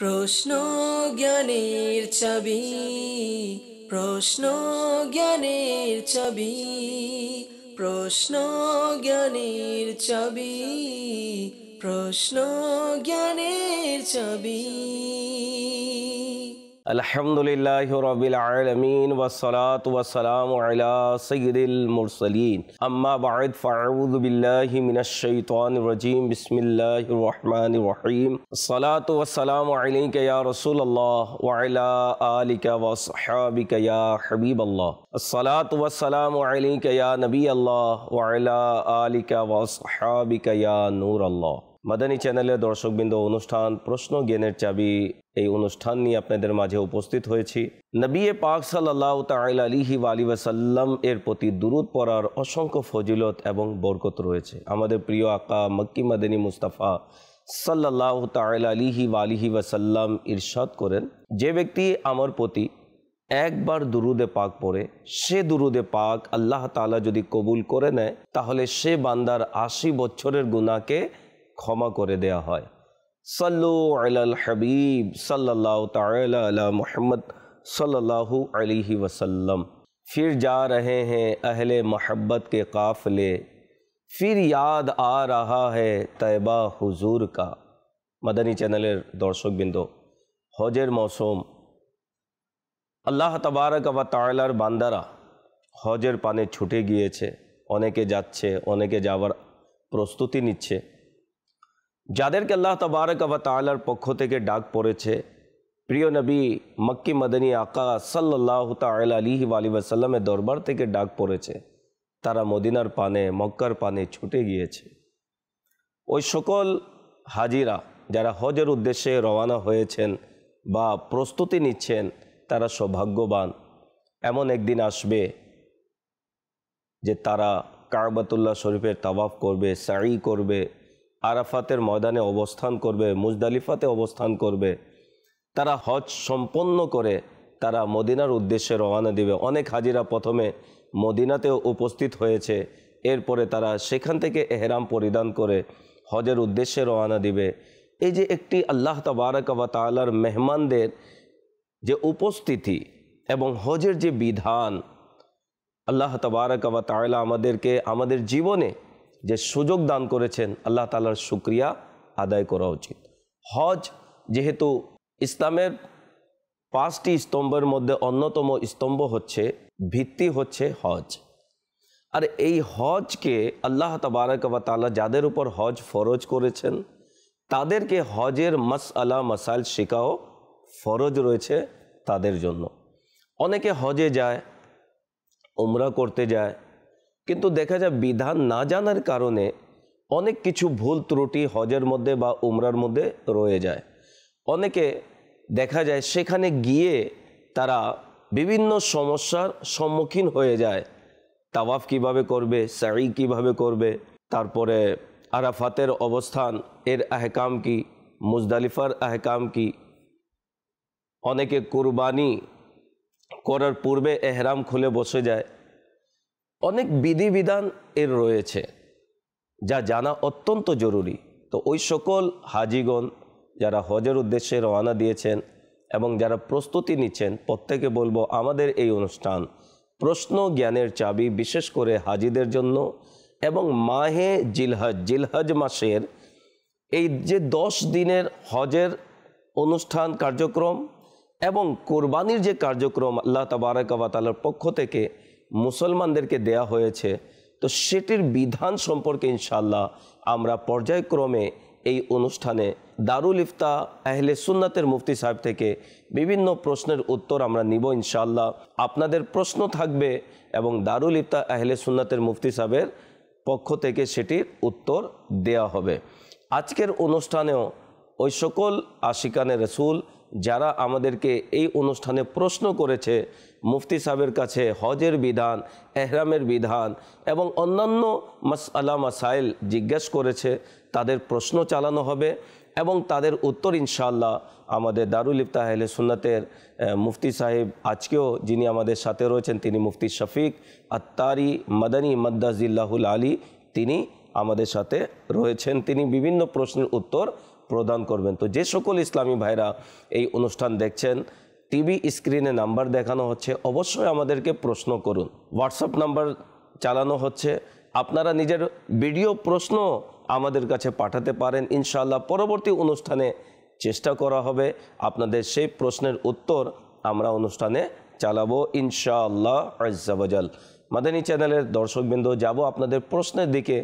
প্রশ্ন জ্ঞানের চাবি, প্রশ্ন জ্ঞানের চাবি, প্রশ্ন জ্ঞানের চাবি, প্রশ্ন জ্ঞানের চাবি। আলহামদুলিল্লাহি রাব্বিল আলামিন ওয়াসসালাতু ওয়াসসালামু আলা সাইয়্যিদিল মুরসালিন আম্মা বা'দ ফাআউযু বিল্লাহি মিনাশ শাইতানির রাজীম বিসমিল্লাহির রহমানির রহিম আসসালাতু ওয়াসসালামু আলাইকা ইয়া রাসূলুল্লাহ ওয়া আলা আলিকা ওয়া আসহাবিকা ইয়া হাবিবাল্লাহ আসসালাতু ওয়াসসালামু আলাইকা ইয়া নবিয়াল্লাহ ওয়া আলা আলিকা ওয়া আসহাবিকা ইয়া নূরাল্লাহ। মাদানী চ্যানেলের দর্শকবৃন্দ, অনুষ্ঠান প্রশ্ন জ্ঞানের চাবি এই অনুষ্ঠান নিয়ে আপনাদের মাঝে উপস্থিত হয়েছি। নবী পাক সাল্লাল্লাহু তাআলা আলাইহি ওয়া আলিহি ওয়াসাল্লাম এর প্রতি দুরূদ পড়ার অসংখ্য ফজিলত এবং বরকত রয়েছে। আমাদের প্রিয় আকা মক্কি মাদানী মুস্তাফা সাল্লাল্লাহু তাআলা আলাইহি ওয়া আলিহি ওয়াসাল্লাম ইরশাদ করেন, যে ব্যক্তি আমার প্রতি একবার দুরুদে পাক পড়ে, সে দুরুদে পাক আল্লাহ তাআলা যদি কবুল করে নেয়, তাহলে সে বান্দার ৮০ বছরের গুনাহকে ক্ষমা করে দেয়া হয়। सल्लु अलल हबीब सल्लल्लाहु ताला अला मुहम्मद सल्लल्लाहु अलैहि वसल्लम। फिर जा रहे हैं अहले मोहब्बत के काफ़िले, फिर याद आ रहा है तैबा हुजूर का। मदनी चैनलेर दर्शकबृंद, हजेर मौसुम, আল্লাহ তাবারক ওয়া তাআলার বান্দারা হজের পানে ছুটে গিয়েছে। অনেকে যাচ্ছে, অনেকে যাওয়ার প্রস্তুতি নিচ্ছে। যাদেরকে আল্লাহ তাবারক ওয়া তাআলার পক্ষ থেকে ডাক পড়েছে, প্রিয় নবী মক্কি মদনী আকা সাল্লাল্লাহু তাআলা আলাইহি ওয়া আলিহি ওয়াসাল্লামের দরবার থেকে ডাক পড়েছে, তারা মদিনার পানে, মক্কার পানে ছুটে গিয়েছে। ওই সকল হাজিরা যারা হজের উদ্দেশ্যে রওনা হয়েছেন বা প্রস্তুতি নিচ্ছেন, তারা সৌভাগ্যবান। এমন একদিন আসবে যে তারা কাবাতুল্লাহ শরীফের তাওয়াফ করবে, সাঈ করবে, আরাফাতের ময়দানে অবস্থান করবে, মুজদালিফাতে অবস্থান করবে। তারা হজ সম্পন্ন করে তারা মদিনার উদ্দেশ্যে রওনা দিবে। অনেক হাজিরা প্রথমে মদিনাতেও উপস্থিত হয়েছে, এরপরে তারা সেখান থেকে এহরাম পরিধান করে হজের উদ্দেশ্যে রওনা দিবে। এই যে একটি আল্লাহ তাবারক ওয়া তাআলার মেহমানদের যে উপস্থিতি এবং হজের যে বিধান, আল্লাহ তাবারক ওয়া তাআলা আমাদেরকে আমাদের জীবনে যে সুযোগ দান করেছেন, আল্লাহ তাআলার শুকরিয়া আদায় করা উচিত। হজ যেহেতু ইসলামের 5টি স্তম্ভের মধ্যে অন্যতম স্তম্ভ হচ্ছে, ভিত্তি হচ্ছে হজ। আর এই হজকে আল্লাহ তাবারক ওয়া তাআলা যাদের উপর হজ ফরজ করেছেন, তাদেরকে হজের মাসআলা মাসাইল শেখাও ফরজ রয়েছে তাদের জন্য। অনেকে হজে যায়, উমরা করতে যায়, কিন্তু দেখা যায় বিধান না জানার কারণে অনেক কিছু ভুল ত্রুটি হজের মধ্যে বা উমরার মধ্যে রয়ে যায়। অনেকে দেখা যায় সেখানে গিয়ে তারা বিভিন্ন সমস্যার সম্মুখীন হয়ে যায়। তাওয়াফ কিভাবে করবে, সাঈ কিভাবে করবে, তারপরে আরাফাতের অবস্থান এর আহকাম কি, মুজদালিফার আহকাম কি। অনেকে কুরবানি করার পূর্বে এহরাম খুলে বসে যায়। অনেক বিধিবিধান এর রয়েছে যা জানা অত্যন্ত জরুরি। তো ওই সকল হাজিগণ যারা হজের উদ্দেশ্যে রওনা দিয়েছেন এবং যারা প্রস্তুতি নিচ্ছেন, প্রত্যেকে বলবো আমাদের এই অনুষ্ঠান প্রশ্ন জ্ঞানের চাবি বিশেষ করে হাজিদের জন্য এবং মাহে জিলহজ মাসের এই যে 10 দিনের হজের অনুষ্ঠান কার্যক্রম এবং কোরবানির যে কার্যক্রম আল্লাহ তাবারক ওয়া তাআলার পক্ষ থেকে মুসলমানদেরকে দেয়া হয়েছে, তো সেটির বিধান সম্পর্কে ইনশাআল্লাহ আমরা পর্যায়ক্রমে এই অনুষ্ঠানে দারুল ইফতা আহলে সুন্নাতের মুফতি সাহেব থেকে বিভিন্ন প্রশ্নের উত্তর আমরা নিব ইনশাআল্লাহ। আপনাদের প্রশ্ন থাকবে এবং দারুল ইফতা আহলে সুন্নাতের মুফতি সাহেবের পক্ষ থেকে সেটির উত্তর দেয়া হবে। আজকের অনুষ্ঠানেও ওই সকল আশিকানে রসুল যারা আমাদেরকে এই অনুষ্ঠানে প্রশ্ন করেছে, মুফতি সাহেবের কাছে হজের বিধান, এহরামের বিধান এবং অন্যান্য মাসআলা মাসাইল জিজ্ঞেস করেছে, তাদের প্রশ্ন চালানো হবে এবং তাদের উত্তর ইনশাআল্লাহ আমাদের দারুল ইফতা আহলে সুন্নাতের মুফতি সাহেব, আজকেও যিনি আমাদের সাথে রয়েছেন তিনি মুফতি শফিক আত্তারি মাদানী মাদ্দাজিল্লাহুল আলী, তিনি আমাদের সাথে রয়েছেন। তিনি বিভিন্ন প্রশ্নের উত্তর প্রদান করবেন। তো যে সকল ইসলামী ভাইরা এই অনুষ্ঠান দেখছেন, টিভি স্ক্রিনে নাম্বার দেখানো হচ্ছে, অবশ্যই আমাদেরকে প্রশ্ন করুন। হোয়াটসঅ্যাপ নাম্বার চালানো হচ্ছে, আপনারা নিজের ভিডিও প্রশ্ন আমাদের কাছে পাঠাতে পারেন। ইনশাআল্লাহ পরবর্তী অনুষ্ঠানে চেষ্টা করা হবে আপনাদের সেই প্রশ্নের উত্তর আমরা অনুষ্ঠানে চালাবো ইনশাআল্লাহ আজ্জা ওয়াজাল। মাদানী চ্যানেলের দর্শকবৃন্দ, যাব আপনাদের প্রশ্নের দিকে,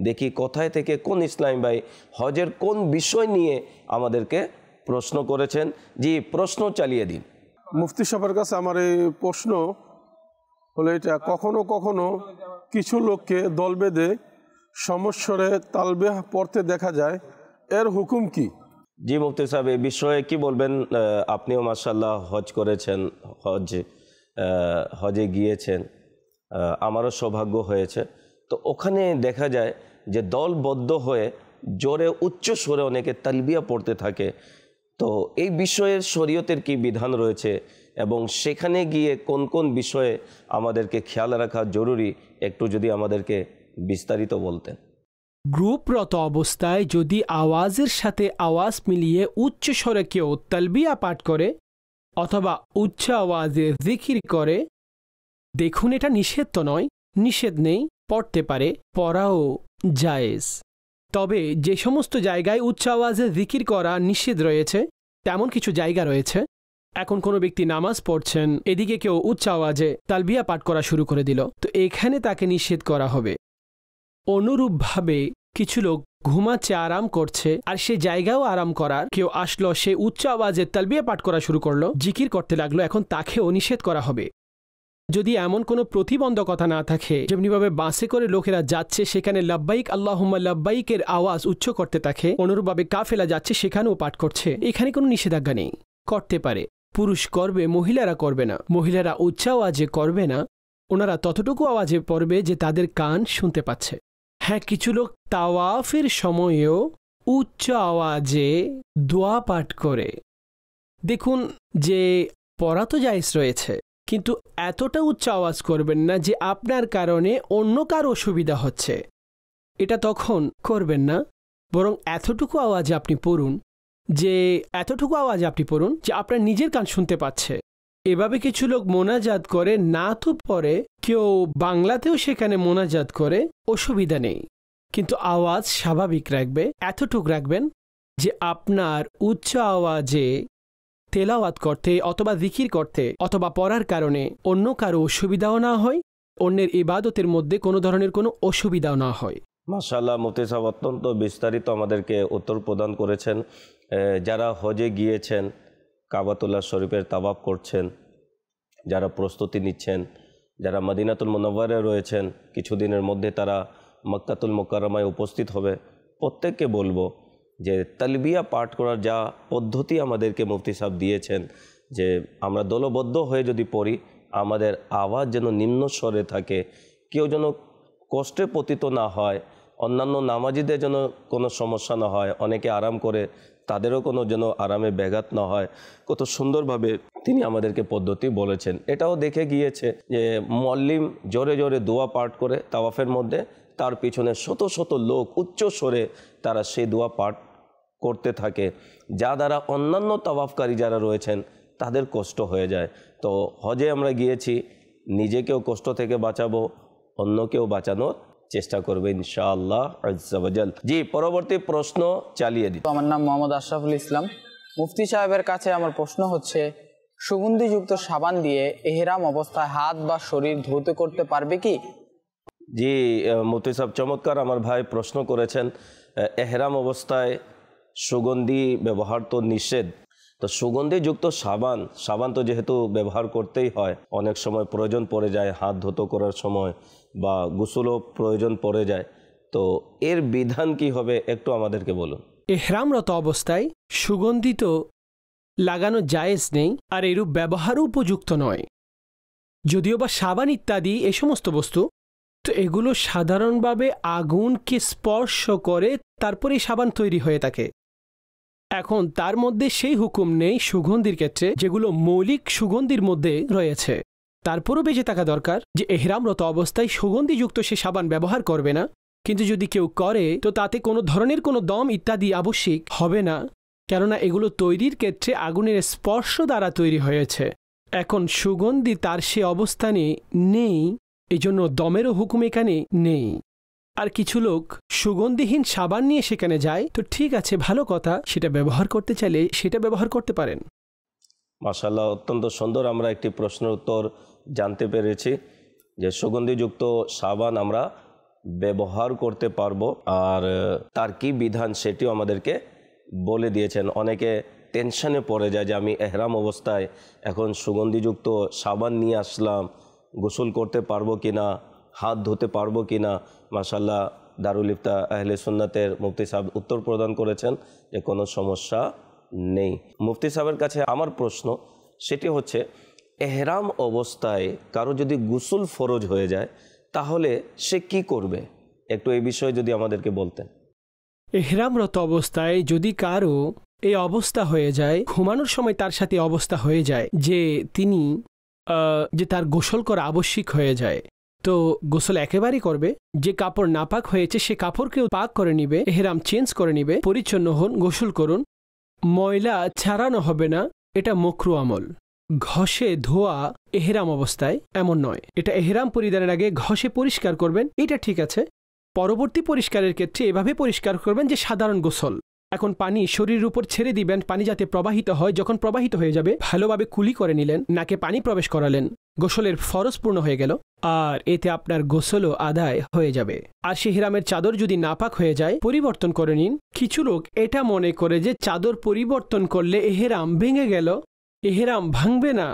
দেখি কোথায় থেকে কোন ইসলামী ভাই হজের কোন বিষয় নিয়ে আমাদেরকে প্রশ্ন করেছেন। জি, প্রশ্ন চালিয়ে দিন। মুফতি সাহেবের কাছে আমার এই প্রশ্ন হলো এটা, কখনো কখনো কিছু লোককে দল বেঁধে সমস্বরে তালবিয়াহ পড়তে দেখা যায়, এর হুকুম কি? জি মুফতি সাহেব, এই বিষয়ে কি বলবেন? আপনিও মাশাআল্লাহ হজ করেছেন, হজে গিয়েছেন, আমারও সৌভাগ্য হয়েছে। তো ওখানে দেখা যায় যে দলবদ্ধ হয়ে জোরে উচ্চ স্বরে অনেকে তালবিয়া পড়তে থাকে। তো এই বিষয়ের শরীয়তের কি বিধান রয়েছে এবং সেখানে গিয়ে কোন কোন বিষয়ে আমাদেরকে খেয়াল রাখা জরুরি, একটু যদি আমাদেরকে বিস্তারিত বলতেন। গ্রুপরত অবস্থায় যদি আওয়াজের সাথে আওয়াজ মিলিয়ে উচ্চ স্বরে কেউ তালবিয়া পাঠ করে অথবা উচ্চ আওয়াজে জিকির করে, দেখুন এটা নিষেধ তো নয়, নিষেধ নেই, পড়তে পারে, পড়াও জায়েজ। তবে যে সমস্ত জায়গায় উচ্চ আওয়াজে জিকির করা নিষেধ রয়েছে, তেমন কিছু জায়গা রয়েছে। এখন কোনো ব্যক্তি নামাজ পড়ছেন, এদিকে কেউ উচ্চ আওয়াজে তালবিয়া পাঠ করা শুরু করে দিল, তো এখানে তাকে নিষেধ করা হবে। অনুরূপভাবে কিছু লোক ঘুমাচ্ছে, আরাম করছে, আর সে জায়গাও আরাম করার, কেউ আসলো, সে উচ্চ আওয়াজে তালবিয়া পাঠ করা শুরু করলো, জিকির করতে লাগলো, এখন তাকেও নিষেধ করা হবে। যদি এমন কোনো প্রতিবন্ধকতা না থাকে, যেমনিভাবে বাসে করে লোকেরা যাচ্ছে সেখানে লাব্বাইক আল্লাহুম্মা লাব্বাইকের আওয়াজ উচ্চ করতে থাকে, অনুরূপভাবে কাফেলা যাচ্ছে সেখানেও পাঠ করছে, এখানে কোনো নিষেধাজ্ঞা নেই, করতে পারে। পুরুষ করবে, মহিলারা করবে না। মহিলারা উচ্চ আওয়াজে করবে না, ওনারা ততটুকু আওয়াজে পড়বে যে তাদের কান শুনতে পাচ্ছে। হ্যাঁ, কিছু লোক তাওয়াফের সময়েও উচ্চ আওয়াজে দোয়া পাঠ করে। দেখুন, যে পড়া তো জায়েজ রয়েছে, কিন্তু এতটা উচ্চ আওয়াজ করবেন না যে আপনার কারণে অন্য কার অসুবিধা হচ্ছে, এটা তখন করবেন না। বরং এতটুকু আওয়াজে আপনি পড়ুন যে আপনার নিজের কান শুনতে পাচ্ছে। এভাবে কিছু লোক মোনাজাত করে, না তো পরে কেউ বাংলাতেও সেখানে মোনাজাত করে, অসুবিধা নেই, কিন্তু আওয়াজ স্বাভাবিক রাখবে। এতটুক রাখবেন যে আপনার উচ্চ আওয়াজে তেলাওয়াত করতে অথবা জিকির করতে অথবা পড়ার কারণে অন্য কারো অসুবিধাও না হয়, অন্যের ইবাদতের মধ্যে কোনো ধরনের কোনো অসুবিধাও না হয়। মাশাআল্লাহ, মুফতি সাহেব অত্যন্ত বিস্তারিত আমাদেরকে উত্তর প্রদান করেছেন। যারা হজে গিয়েছেন, কাবাতুল্লাহ শরীফের তাওয়াফ করছেন, যারা প্রস্তুতি নিচ্ছেন, যারা মদিনাতুল মুনাওয়ারায় রয়েছেন, কিছুদিনের মধ্যে তারা মক্কাতুল মুকাররমায় উপস্থিত হবে, প্রত্যেককে বলবো যে তালবিয়া পাঠ করার যা পদ্ধতি আমাদেরকে মুফতি সাহেব দিয়েছেন, যে আমরা দলবদ্ধ হয়ে যদি পড়ি, আমাদের আওয়াজ যেন নিম্ন স্বরে থাকে, কেউ যেন কষ্টে পতিত না হয়, অন্যান্য নামাজিদের যেন কোনো সমস্যা না হয়, অনেকে আরাম করে তাদেরও কোনো যেন আরামে ব্যাঘাত না হয়। কত সুন্দরভাবে তিনি আমাদেরকে পদ্ধতি বলেছেন। এটাও দেখে গিয়েছে যে মুয়াল্লিম জোরে জোরে দোয়া পাঠ করে তাওয়াফের মধ্যে, তার পিছনে শত শত লোক উচ্চ স্বরে তারা সেই দোয়া পাঠ করতে থাকে, যা দ্বারা অন্যান্য তাওয়াফকারী যারা রয়েছেন তাদের কষ্ট হয়ে যায়। তো হজে আমরা গিয়েছি, নিজেকেও কষ্ট থেকে বাঁচাবো, অন্যকেও বাঁচানোর চেষ্টা করবে ইনশাআল্লাহ আজ্জা ওয়াজাল। জি, পরবর্তী প্রশ্ন চালিয়ে দিন। আমার নাম মোহাম্মদ আশরাফুল ইসলাম। মুফতি সাহেবের কাছে আমার প্রশ্ন হচ্ছে, সুগন্ধিযুক্ত সাবান দিয়ে এহরাম অবস্থায় হাত বা শরীর ধৌত করতে পারবে কি? জি মুফতি সাহেব, চমৎকার আমার ভাই প্রশ্ন করেছেন। এহরাম অবস্থায় সুগন্ধি ব্যবহার তো নিষেধ। তো সুগন্ধিযুক্ত সাবান তো যেহেতু ব্যবহার করতেই হয়, অনেক সময় প্রয়োজন পড়ে যায়, হাত ধুতো করার সময় বা গোসলও প্রয়োজন পড়ে যায়, তো এর বিধান কি হবে একটু আমাদেরকে বলুন। এহরামরত অবস্থায় সুগন্ধিত লাগানো জায়েজ নেই, আর এরূপ ব্যবহারও উপযুক্ত নয়। যদিও বা সাবান ইত্যাদি এ সমস্ত বস্তু, তো এগুলো সাধারণভাবে আগুনকে স্পর্শ করে তারপরে সাবান তৈরি হয়ে থাকে। এখন তার মধ্যে সেই হুকুম নেই সুগন্ধির ক্ষেত্রে যেগুলো মৌলিক সুগন্ধির মধ্যে রয়েছে। তারপরও বেঁচে থাকা দরকার যে এহরামরত অবস্থায় সুগন্ধিযুক্ত সে সাবান ব্যবহার করবে না, কিন্তু যদি কেউ করে তো তাতে কোনো ধরনের কোনো দম ইত্যাদি আবশ্যিক হবে না, কেননা এগুলো তৈরির ক্ষেত্রে আগুনের স্পর্শ দ্বারা তৈরি হয়েছে। এখন সুগন্ধি তার সে অবস্থানে নেই, এজন্য দমেরও হুকুম এখানে নেই। আর কিছু লোক সুগন্ধিহীন সাবান নিয়ে সেখানে যায়, তো ঠিক আছে, ভালো কথা, সেটা ব্যবহার করতে চাইলে সেটা ব্যবহার করতে পারেন। মাশাআল্লাহ, অত্যন্ত সুন্দর আমরা একটি প্রশ্নের উত্তর জানতে পেরেছি যে সুগন্ধিযুক্ত সাবান আমরা ব্যবহার করতে পারবো, আর তার কি বিধান সেটিও আমাদেরকে বলে দিয়েছেন। অনেকে টেনশনে পড়ে যায় যে আমি এহরাম অবস্থায় এখন সুগন্ধিযুক্ত সাবান নিয়ে আসলাম, গোসল করতে পারবো কিনা, হাত ধুতে পারবো কিনা। মাশাআল্লাহ, দারুল ইফতা আহলে সুন্নাতের মুফতি সাহেব উত্তর প্রদান করেছেন যে কোনো সমস্যা নেই। মুফতি সাহেবের কাছে আমার প্রশ্ন সেটি হচ্ছে, এহরাম অবস্থায় কারো যদি গোসল ফরজ হয়ে যায় তাহলে সে কি করবে, একটু এই বিষয়ে যদি আমাদেরকে বলতেন। এহরামরত অবস্থায় যদি কারো এই অবস্থা হয়ে যায়, ঘুমানোর সময় তার সাথে অবস্থা হয়ে যায় যে তিনি যে তার গোসল করা আবশ্যিক হয়ে যায়, তো গোসল একেবারেই করবে। যে কাপড় নাপাক হয়েছে সে কাপড়কেও পাক করে নিবে, এহরাম চেঞ্জ করে নিবে, পরিচ্ছন্ন হন, গোসল করুন, ময়লা ছাড়ানো হবে না। এটা মকরু আমল। ঘষে ধোয়া এহরাম অবস্থায় এমন নয়, এটা এহরাম পরিধানের আগে ঘষে পরিষ্কার করবেন, এটা ঠিক আছে। পরবর্তী পরিষ্কারের ক্ষেত্রে এভাবে পরিষ্কার করবেন যে সাধারণ গোসল। এখন পানি শরীরের উপর ছেড়ে দিবেন, পানি যাতে প্রবাহিত হয়। যখন প্রবাহিত হয়ে যাবে ভালোভাবে কুলি করে নিলেন, নাকে পানি প্রবেশ করালেন, গোসলের ফরজ পূর্ণ হয়ে গেল, আর এতে আপনার গোসলও আদায় হয়ে যাবে। আর সে এহরামের চাদর যদি নাপাক হয়ে যায় পরিবর্তন করে নিন। কিছু লোক এটা মনে করে যে চাদর পরিবর্তন করলে এহরাম ভেঙে গেল। এহরাম ভাঙবে না,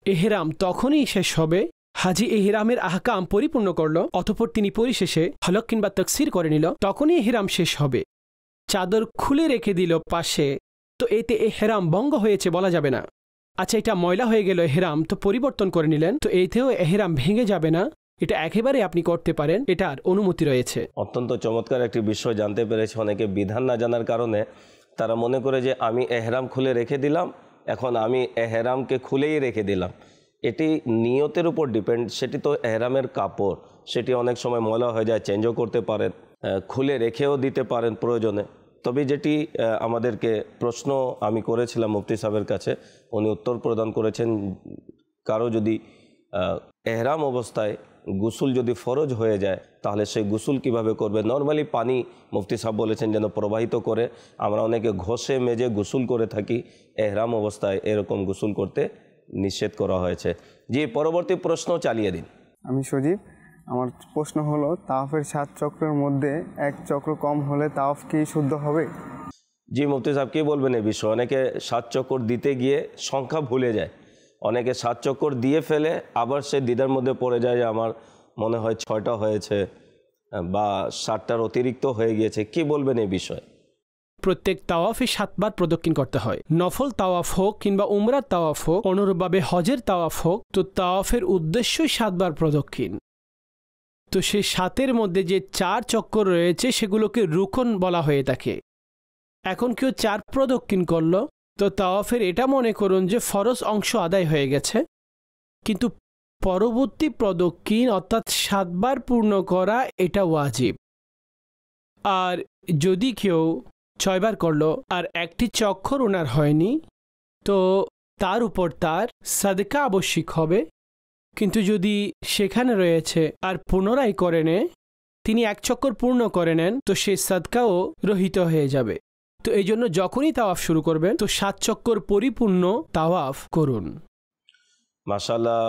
এহরাম তখনই শেষ হবে হাজি এহরামের আহকাম পরিপূর্ণ করল, অতঃপর তিনি পরিশেষে হলক কিংবা তাকসির করে নিল, তখনই এহরাম শেষ হবে। চাদর খুলে রেখে দিল পাশে, তো এতে এহরাম ভঙ্গ হয়েছে বলা যাবে না। আচ্ছা, এটা ময়লা হয়ে গেল এহরাম, তো পরিবর্তন করে নিলেন, তো এতেও এহরাম ভেঙে যাবে না। এটা একেবারে আপনি করতে পারেন, এটার অনুমতি রয়েছে। অত্যন্ত চমৎকার একটি বিষয় জানতে পেরেছি। অনেকে বিধান না জানার কারণে তারা মনে করে যে আমি এহরাম খুলে রেখে দিলাম, এখন আমি এহরামকে খুলেই রেখে দিলাম। এটি নিয়তের উপর ডিপেন্ড। সেটি তো এহরামের কাপড়, সেটি অনেক সময় ময়লা হয়ে যায়, চেঞ্জও করতে পারেন, খুলে রেখেও দিতে পারেন প্রয়োজনে। তবে যেটি আমাদেরকে প্রশ্ন আমি করেছিলাম মুফতি সাহেবের কাছে, উনি উত্তর প্রদান করেছেন, কারো যদি এহরাম অবস্থায় গোসল যদি ফরজ হয়ে যায় তাহলে সেই গোসল কিভাবে করবে। নর্মালি পানি মুফতি সাহেব বলেছেন যেন প্রবাহিত করে। আমরা অনেকে ঘষে মেজে গোসল করে থাকি, এহরাম অবস্থায় এরকম গোসল করতে নিষেধ করা হয়েছে। জি, পরবর্তী প্রশ্ন চালিয়ে দিন। আমি সজীব, আমার প্রশ্ন হলো, তাওয়াফের 7 চক্রের মধ্যে 1 চক্র কম হলে তাওয়াফ কি শুদ্ধ হবে? জি, মুফতি সাহেব কী বলবেন এই বিষয়ে? অনেকে 7 চক্কর দিতে গিয়ে সংখ্যা ভুলে যায়, অনেকে 7 চক্কর দিয়ে ফেলে, আবার সে দ্বিধার মধ্যে পড়ে যায় যে আমার মনে হয় 6টা হয়েছে বা 7টার অতিরিক্ত হয়ে গিয়েছে। কি বলবেন এই বিষয়ে? প্রত্যেক তাওয়াফে 7 বার প্রদক্ষিণ করতে হয়। নফল তাওয়াফ হোক কিংবা উমরার তাওয়াফ হোক, অনুরূপভাবে হজের তাওয়াফ হোক, তো তাওয়াফের উদ্দেশ্যই 7 বার প্রদক্ষিণ। তো সেই 7-এর মধ্যে যে 4 চক্কর রয়েছে সেগুলোকে রুকন বলা হয়ে থাকে। এখন কেউ 4 প্রদক্ষিণ করলো, তো তাওয়াফের এটা মনে করুন যে ফরজ অংশ আদায় হয়ে গেছে, কিন্তু পরবর্তী প্রদক্ষিণ অর্থাৎ 7 বার পূর্ণ করা এটা ওয়াজিব। আর যদি কেউ 6 বার করলো আর একটি চক্কর ওনার হয়নি, তো তার উপর তার সাদকা আবশ্যিক হবে। কিন্তু যদি সেখানে রয়েছে আর পুনরায় করে নেয়, তিনি 1 চক্কর পূর্ণ করে নেন, তো সে সাদকাও রহিত হয়ে যাবে। তো এই জন্য যখনই তাওয়াফ শুরু করবেন তো 7 চক্কর পরিপূর্ণ তাওয়াফ করুন। মাশাআল্লাহ,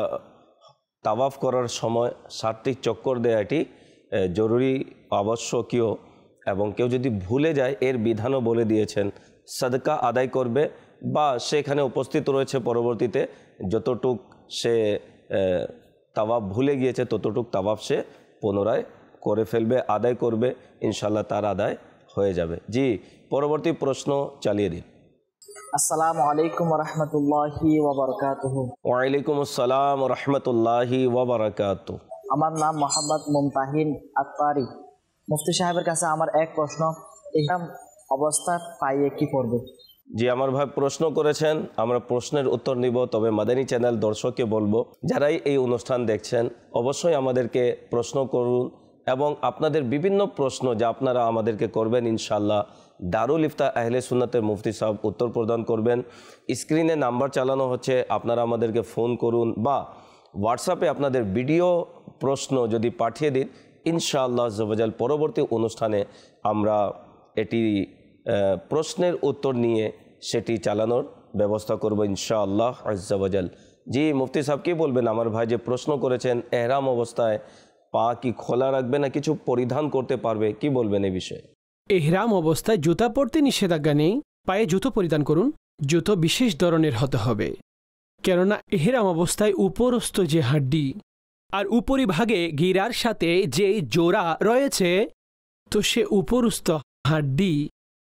তাওয়াফ করার সময় 7টি চক্কর দেওয়াটি জরুরি, আবশ্যকীয়, এবং কেউ যদি ভুলে যায় এর বিধানও বলে দিয়েছেন। সাদকা আদায় করবে বা সেখানে উপস্থিত রয়েছে, পরবর্তীতে যতটুক সে তাওয়াফ ভুলে গিয়েছে ততটুক তাওয়াফ সে পুনরায় করে ফেলবে, আদায় করবে, ইনশাল্লাহ তার আদায় হয়ে যাবে। জি, পরবর্তী প্রশ্ন চালিয়ে দিন। আসসালামু আলাইকুম ওয়া রাহমাতুল্লাহি ওয়া বারাকাতুহু। ওয়া আলাইকুম আসসালাম ওয়া রাহমাতুল্লাহি ওয়া বারাকাতুহু। আমার নাম মোহাম্মদ মুমতাহিন আততারি। মুফতি সাহেবের কাছে আমার এক প্রশ্ন, ইহরাম অবস্থা পাইয়ে কি করবে? জি, আমার ভাই প্রশ্ন করেছেন, আমরা প্রশ্নের উত্তর নিব। তবে মাদানী চ্যানেল দর্শককে বলবো, যারাই এই অনুষ্ঠান দেখছেন অবশ্যই আমাদেরকে প্রশ্ন করুন এবং আপনাদের বিভিন্ন প্রশ্ন যা আপনারা আমাদেরকে করবেন ইনশাআল্লাহ দারুল ইফতা আহলে সুন্নাতের মুফতি সাহেব উত্তর প্রদান করবেন। স্ক্রিনে নাম্বার চালানো হচ্ছে, আপনারা আমাদেরকে ফোন করুন বা হোয়াটসঅ্যাপে আপনাদের ভিডিও প্রশ্ন যদি পাঠিয়ে দিন, ইনশাআল্লাহ আজ্জাওয়াজাল পরবর্তী অনুষ্ঠানে আমরা এটি প্রশ্নের উত্তর নিয়ে সেটি চালানোর ব্যবস্থা করব ইনশাআল্লাহ আজ্জাওয়াজাল। জি মুফতি সাহেব কি বলবেন? আমার ভাই যে প্রশ্ন করেছেন এহরাম অবস্থায় পা কি খোলা রাখবে না কিছু পরিধান করতে পারবে, কি বলবেন এই বিষয়ে? এহরাম অবস্থায় জুতা পরতে নিষেধাজ্ঞা নেই, পায়ে জুতো পরিধান করুন। জুতো বিশেষ ধরনের হতে হবে, কেননা এহরাম অবস্থায় উপরস্থ যে হাড্ডি আর উপরিভাগে গিরার সাথে যে জোড়া রয়েছে, তো সে উপরস্থ হাড্ডি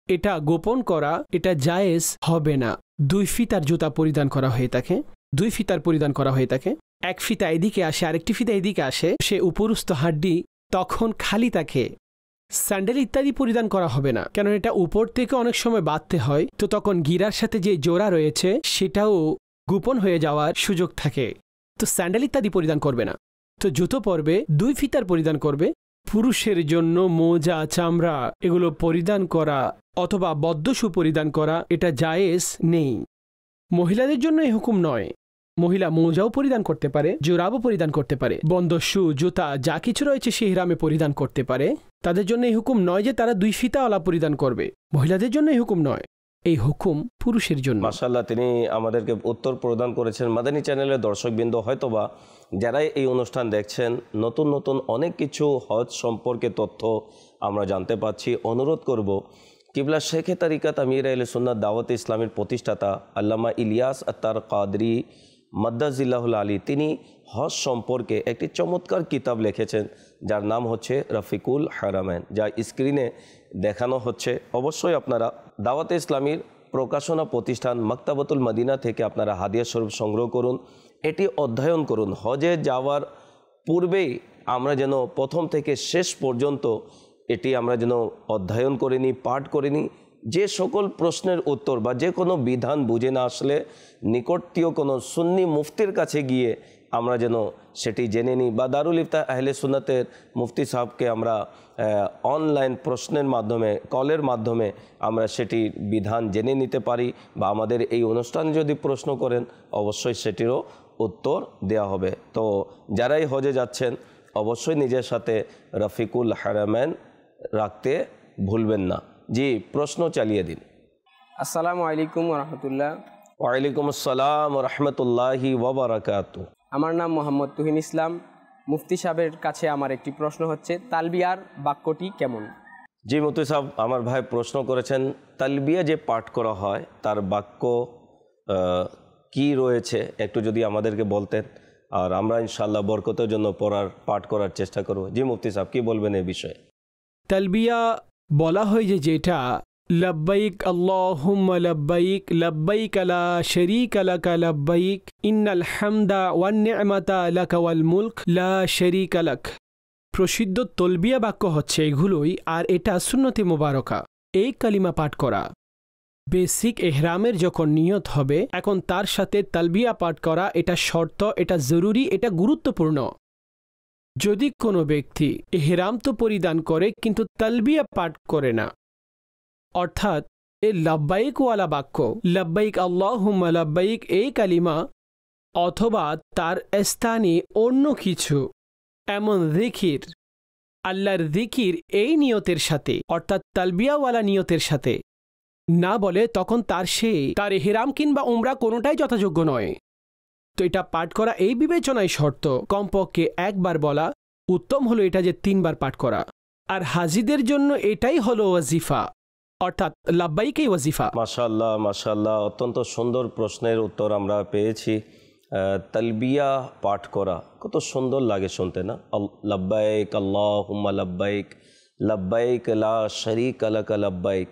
এটা গোপন করা এটা জায়েজ হবে না। 2 ফিতার জুতা পরিধান করা হয়ে থাকে, 2 ফিতার পরিধান করা হয়ে থাকে, এক ফিতা এদিকে আসে আরেকটি ফিতা এদিকে আসে, সে উপরস্থ হাড্ডি তখন খালি থাকে। স্যান্ডেল ইত্যাদি পরিধান করা হবে না, কেন এটা উপর থেকে অনেক সময় বাঁধতে হয়, তো তখন গিরার সাথে যে জোড়া রয়েছে সেটাও গোপন হয়ে যাওয়ার সুযোগ থাকে, তো স্যান্ডেল ইত্যাদি পরিধান করবে না। তো জুতো পরবে, 2 ফিতার পরিধান করবে। পুরুষের জন্য মোজা, চামড়া এগুলো পরিধান করা অথবা বদ্ধশু পরিধান করা এটা জায়েজ নেই। মহিলাদের জন্য এই হুকুম নয়, মহিলা মোজাও পরিধান করতে পারে, জোরাবও পরিধান করতে পারে, বন্ধশু জুতা যা কিছু রয়েছে সে ইহরামে পরিধান করতে পারে। তাদের জন্য এই হুকুম নয় যে তারা 2 ফিতাওয়ালা পরিধান করবে, মহিলাদের জন্য এই হুকুম নয়, এই হুকুম পুরুষের জন্য। মাশাআল্লাহ, তিনি আমাদেরকে উত্তর প্রদান করেছেন। মাদানী চ্যানেলের দর্শকবৃন্দ হয়তোবা যারাই এই অনুষ্ঠান দেখছেন, নতুন নতুন অনেক কিছু হজ সম্পর্কে তথ্য আমরা জানতে পাচ্ছি। অনুরোধ করব কিবলা শেখে তারিকাত আমির আহলে সুন্নাত দাওয়াত ইসলামের প্রতিষ্ঠাতা আল্লামা ইলিয়াস আত্তার কাদরি মাদ্দাজিল্লাহুল আলী, তিনি হজ সম্পর্কে একটি চমৎকার কিতাব লিখেছেন যার নাম হচ্ছে রফিকুল হারামাইন, যা স্ক্রিনে দেখানো হচ্ছে। অবশ্যই আপনারা দাওয়াতে ইসলামীর প্রকাশনা প্রতিষ্ঠান মাকতাবাতুল মদিনা থেকে আপনারা হাদিয়া স্বরূপ সংগ্রহ করুন, এটি অধ্যয়ন করুন। হজে যাওয়ার পূর্বেই আমরা যেন প্রথম থেকে শেষ পর্যন্ত এটি আমরা যেন অধ্যয়ন করে নিই, পাঠ করে নিই। যে সকল প্রশ্নের উত্তর বা যে কোনো বিধান বুঝে না আসলে নিকটতীয় কোনো সুন্নি মুফতির কাছে গিয়ে আমরা যেন সেটি জেনে নিই, বা দারুল ইফতা আহলে সুন্নাতের মুফতি সাহেবকে আমরা অনলাইন প্রশ্নের মাধ্যমে, কলের মাধ্যমে আমরা সেটির বিধান জেনে নিতে পারি, বা আমাদের এই অনুষ্ঠানে যদি প্রশ্ন করেন অবশ্যই সেটিরও উত্তর দেওয়া হবে। তো যারাই হজে যাচ্ছেন অবশ্যই নিজের সাথে রফিকুল হারামাইন রাখতে ভুলবেন না। জি, প্রশ্ন চালিয়ে দিন। আসসালামু আলাইকুম রহমতুল্লাহ। ওয়ালাইকুম আসসালাম রহমতুল্লাহি ওয়া বারাকাতুহু। আমার নাম মোহাম্মদ তুহিন ইসলাম। মুফতি সাহেবের কাছে আমার একটি প্রশ্ন হচ্ছে, তালবিয়ার বাক্যটি কেমন? জি মুফতি সাহেব, আমার ভাই প্রশ্ন করেছেন তালবিয়া যে পাঠ করা হয় তার বাক্য কি রয়েছে, একটু যদি আমাদেরকে বলতেন, আর আমরা ইনশাআল্লাহ বরকতের জন্য পাঠ করার চেষ্টা করব। জি মুফতি সাহেব কি বলবেন এই বিষয়ে? তালবিয়া বলা হয় যে যেটা লব্বাইক আল্লাহুম্মা লব্বাইক লব্বাইক লা শারীকা লাক লব্বাইক ইন্নাল হামদা ওয়ান নি'মাতা লাকা ওয়াল মুলক লা শারীকা লাক, প্রসিদ্ধ তলবিয়া বাক্য হচ্ছে এগুলোই, আর এটা সুন্নতে মুবারকা। এই কালিমা পাঠ করা বেসিক এহরামের যখন নিয়ত হবে, এখন তার সাথে তালবিয়া পাঠ করা এটা শর্ত, এটা জরুরি, এটা গুরুত্বপূর্ণ। যদি কোনো ব্যক্তি এহরাম তো পরিধান করে কিন্তু তালবিয়া পাঠ করে না, অর্থাৎ এই লব্বাইক ওয়ালা বাক্য লব্বাইক আল্লাহুম্মা লব্বাইক এই কালিমা অথবা তার স্থানে অন্য কিছু এমন যিকির, আল্লাহর যিকির এই নিয়তের সাথে অর্থাৎ তালবিয়াওয়ালা নিয়তের সাথে না বলে, তখন তার এহরাম কিংবা উমরা কোনোটাই যথাযোগ্য নয়। তো এটা পাঠ করা এই বিবেচনায় শর্ত, কমপক্ষে একবার বলা, উত্তম হলো এটা যে 3 বার পাঠ করা। আর হাজিদের জন্য এটাই হলো ওয়াজিফা, অর্থাৎ লাব্বাইকেই ওয়াজিফা। মাশাআল্লাহ মাশাআল্লাহ, অত্যন্ত সুন্দর প্রশ্নের উত্তর আমরা পেয়েছি। তালবিয়া পাঠ করা কত সুন্দর লাগে শুনতে না? লব্বাইক আল্লাহুম্মা লব্বাইক লব্বাইক লা শারীকা লাক লব্বাইক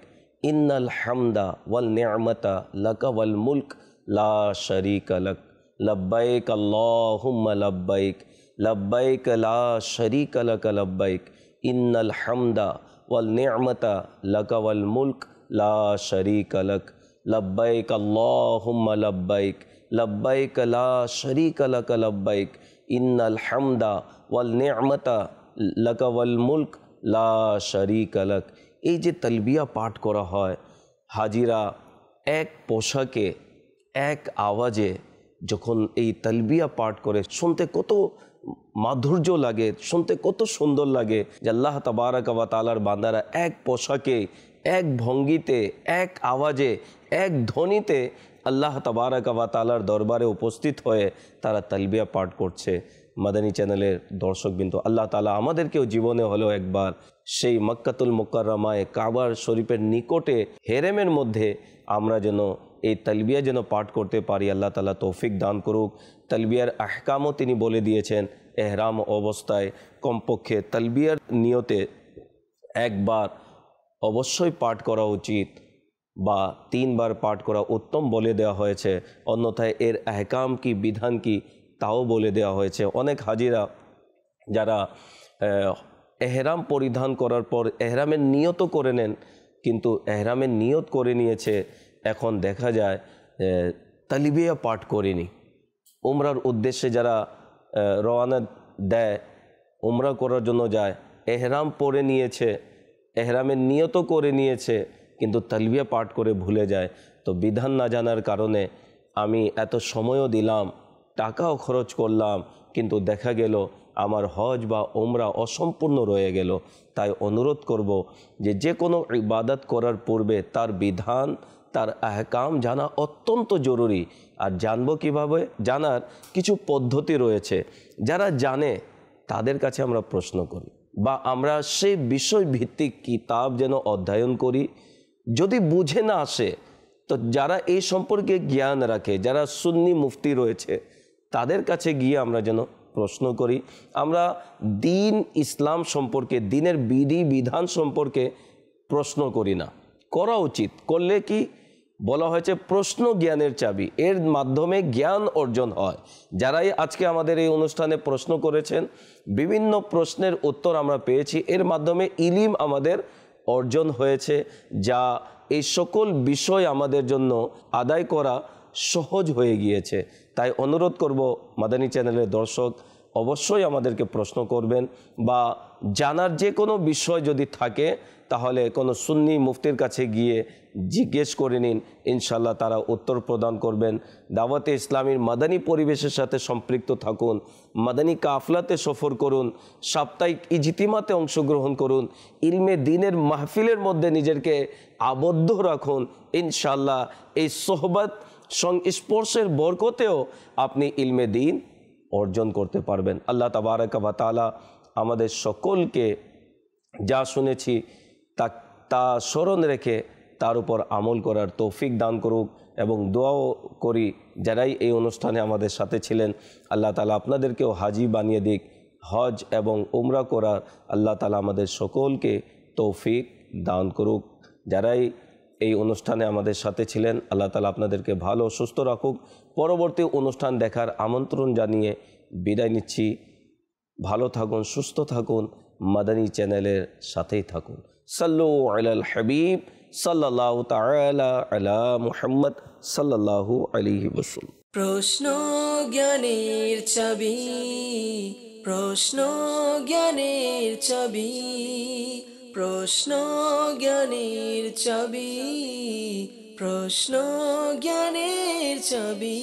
ইন্নাল হামদা ওয়াল নি'মাতা লাকা ওয়াল মুলক লা শারীকা লাক লব্বাইক আল্লাহুম্মা লব্বাইক লব্বাইক লা শারীকা লাক লব্বাইক ইন্নাল হামদা ওয়াল নি'মাতা লাকা ওয়াল মুলক লা শারীকা লাক লব্বাইক আল্লাহুম্মা লব্বাইক লব্বাইক লা শারীকা লাক লব্বাইক ইন্নাল হামদা ওয়াল নি'মাতা লাকা ওয়াল মুলক লা শারীকা লাক। এই যে তালবিয়া পাঠ করা হয়, হাজিরা এক পোশাকে এক আওয়াজে যখন এই তালবিয়া পাঠ করে, শুনতে কত মাধুর্য লাগে, শুনতে কত সুন্দর লাগে যে আল্লাহ তাবারাক ওয়া তাআলার বান্দারা এক পোশাকে এক ভঙ্গিতে এক আওয়াজে এক ধ্বনিতে আল্লাহ তাবারাক ওয়া তাআলার দরবারে উপস্থিত হয়ে তারা তালবিয়া পাঠ করছে। মাদানী চ্যানেলের দর্শকবৃন্দ, আল্লাহ তাআলা আমাদেরকেও জীবনে হলেও একবার সেই মক্কাতুল মুকাররমায় কাবার শরীফের নিকটে হেরেমের মধ্যে আমরা যেন এই তালবিয়া যেন পাঠ করতে পারি, আল্লাহ তাআলা তৌফিক দান করুক। তালবিয়ার আহকামও তিনি বলে দিয়েছেন, এহরাম অবস্থায় কমপক্ষে তালবিয়ার নিয়তে একবার অবশ্যই পাঠ করা উচিত বা 3 বার পাঠ করা উত্তম বলে দেওয়া হয়েছে। অন্যথায় এর আহকাম কি, বিধান কি, তাও বলে দেওয়া হয়েছে। অনেক হাজিরা যারা এহরাম পরিধান করার পর এহরামের নিয়তও করে নেন, কিন্তু এহরামের নিয়ত করে নিয়েছে, এখন দেখা যায় তালবিয়া পাঠ করেনি। উমরার উদ্দেশ্যে যারা রওনা দেয়, উমরা করার জন্য যায়, এহরাম পরে নিয়েছে, এহরামের নিয়তও করে নিয়েছে, কিন্তু তালবিয়া পাঠ করে ভুলে যায়। তো বিধান না জানার কারণে আমি এত সময়ও দিলাম, টাকাও খরচ করলাম, কিন্তু দেখা গেল আমার হজ বা উমরা অসম্পূর্ণ রয়ে গেল। তাই অনুরোধ করব যে কোনো ইবাদত করার পূর্বে তার বিধান, তার আহকাম জানা অত্যন্ত জরুরি। আর জানবো কিভাবে? জানার কিছু পদ্ধতি রয়েছে। যারা জানে তাদের কাছে আমরা প্রশ্ন করি বা আমরা সেই বিষয় ভিত্তিক কিতাব যেন অধ্যয়ন করি। যদি বুঝে না আসে তো যারা এই সম্পর্কে জ্ঞান রাখে, যারা সুন্নি মুফতি রয়েছে, তাদের কাছে গিয়ে আমরা যেন প্রশ্ন করি। আমরা দিন ইসলাম সম্পর্কে, দিনের বিধি বিধান সম্পর্কে প্রশ্ন করি না। করা উচিত। করলে কি বলা হয়েছে, প্রশ্ন জ্ঞানের চাবি, এর মাধ্যমে জ্ঞান অর্জন হয়। যারাই আজকে আমাদের এই অনুষ্ঠানে প্রশ্ন করেছেন, বিভিন্ন প্রশ্নের উত্তর আমরা পেয়েছি, এর মাধ্যমে ইলিম আমাদের অর্জন হয়েছে, যা এই সকল বিষয় আমাদের জন্য আদায় করা সহজ হয়ে গিয়েছে। তাই অনুরোধ করব মাদানী চ্যানেলের দর্শক, অবশ্যই আমাদেরকে প্রশ্ন করবেন বা জানার যে কোনো বিষয় যদি থাকে তাহলে কোনো সুন্নি মুফতির কাছে গিয়ে জিজ্ঞেস করে নিন, ইনশাল্লাহ তারা উত্তর প্রদান করবেন। দাওয়াতে ইসলামীর মাদানী পরিবেশের সাথে সম্পৃক্ত থাকুন, মাদানী কাফলাতে সফর করুন, সাপ্তাহিক ইজতিমাতে অংশগ্রহণ করুন, ইলমে দ্বীনের মাহফিলের মধ্যে নিজেকে আবদ্ধ রাখুন। ইনশাল্লাহ এই সোহবত সংস্পর্শের বরকতেও আপনি ইলমে দ্বীন অর্জন করতে পারবেন। আল্লাহ তাবারাক ওয়া তাআলা আমাদের সকলকে যা শুনেছি তা স্মরণ রেখে তার উপর আমল করার তৌফিক দান করুক। এবং দোয়াও করি যারাই এই অনুষ্ঠানে আমাদের সাথে ছিলেন, আল্লাহ তাআলা আপনাদেরকেও হাজি বানিয়ে দিক। হজ এবং উমরা করার আল্লাহ তাআলা আমাদের সকলকে তৌফিক দান করুক। যারাই এই অনুষ্ঠানে আমাদের সাথে ছিলেন, আল্লাহ তাআলা আপনাদেরকে ভালো সুস্থ রাখুক। পরবর্তী অনুষ্ঠান দেখার আমন্ত্রণ জানিয়ে বিদায় নিচ্ছি। ভালো থাকুন, সুস্থ থাকুন, মাদানী চ্যানেলের সাথেই থাকুন। সাল্লু আলাল হাবিব সাল্লাল্লাহু তাআলা আলা মুহাম্মদ সাল্লাল্লাহু আলাইহি ওয়াসাল্লাম। প্রশ্ন জ্ঞানের চাবি, প্রশ্ন জ্ঞানের চাবি, প্রশ্ন জ্ঞানের চাবি, প্রশ্ন জ্ঞানের চাবি।